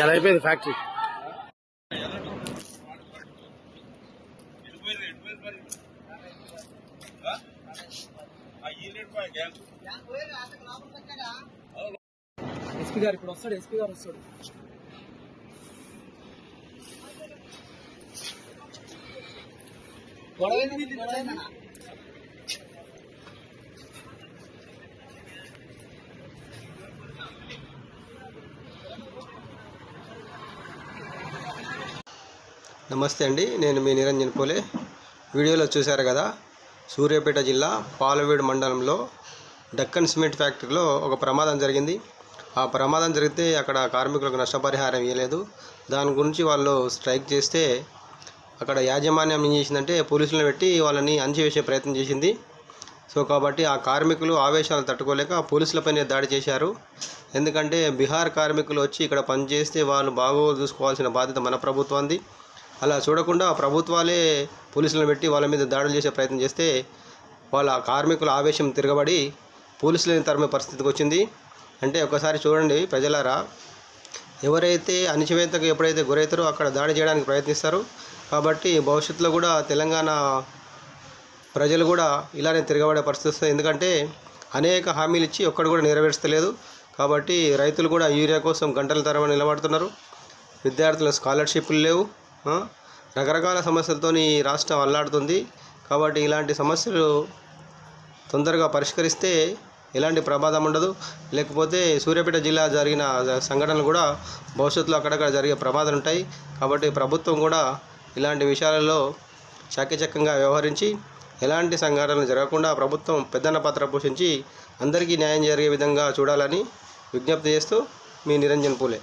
ఎలా అయిపోయింది factory? SP గారు ఇప్పుడు వస్తాడు. ఎస్పీ గారు వస్తాడు. నమస్తే అండి, నేను మీ నిరంజన్ పోలే. వీడియోలో చూశారు కదా, సూర్యాపేట జిల్లా పాలవీడు మండలంలో డక్కన్ సిమెంట్ ఫ్యాక్టరీలో ఒక ప్రమాదం జరిగింది. ఆ ప్రమాదం జరిగితే అక్కడ కార్మికులకు నష్టపరిహారం ఇవ్వలేదు. దాని గురించి వాళ్ళు స్ట్రైక్ చేస్తే అక్కడ యాజమాన్యం ఏం చేసిందంటే పోలీసులను పెట్టి వాళ్ళని అణచివేసే ప్రయత్నం చేసింది. సో కాబట్టి ఆ కార్మికులు ఆవేశాలు తట్టుకోలేక పోలీసులపైనే దాడి చేశారు. ఎందుకంటే బీహార్ కార్మికులు వచ్చి ఇక్కడ పనిచేస్తే వాళ్ళు బాగోగులు చూసుకోవాల్సిన బాధ్యత మన ప్రభుత్వానికి. అలా చూడకుండా ప్రభుత్వాలే పోలీసులను పెట్టి వాళ్ళ మీద దాడులు చేసే ప్రయత్నం చేస్తే వాళ్ళ కార్మికుల ఆవేశం తిరగబడి పోలీసులని తరిమే పరిస్థితికి వచ్చింది. అంటే ఒకసారి చూడండి ప్రజలారా, ఎవరైతే అణచివేతకు ఎప్పుడైతే గురవుతారో అక్కడ దాడి చేయడానికి ప్రయత్నిస్తారు. కాబట్టి భవిష్యత్తులో కూడా తెలంగాణ ప్రజలు కూడా ఇలానే తిరగబడే పరిస్థితి వస్తుంది. ఎందుకంటే అనేక హామీలు ఇచ్చి ఒక్కడు కూడా నెరవేర్చలేదు. కాబట్టి రైతులు కూడా యూరియా కోసం గంటల తరబడి నిలబడుతున్నారు. విద్యార్థుల స్కాలర్షిప్లు లేవు. రకరకాల సమస్యలతో రాష్ట్రం అల్లాడుతుంది. కాబట్టి ఇలాంటి సమస్యలు తొందరగా పరిష్కరిస్తే ఎలాంటి ప్రమాదం ఉండదు. లేకపోతే సూర్యాపేట జిల్లా జరిగిన సంఘటనలు కూడా భవిష్యత్తులో అక్కడక్కడ జరిగే ప్రమాదాలు ఉంటాయి. కాబట్టి ప్రభుత్వం కూడా ఇలాంటి విషయాలలో చాకచక్యంగా వ్యవహరించి ఎలాంటి సంఘటనలు జరగకుండా ప్రభుత్వం పెద్దన్న పాత్ర పోషించి అందరికీ న్యాయం జరిగే విధంగా చూడాలని విజ్ఞప్తి చేస్తూ మీ నిరంజన్ పూలే.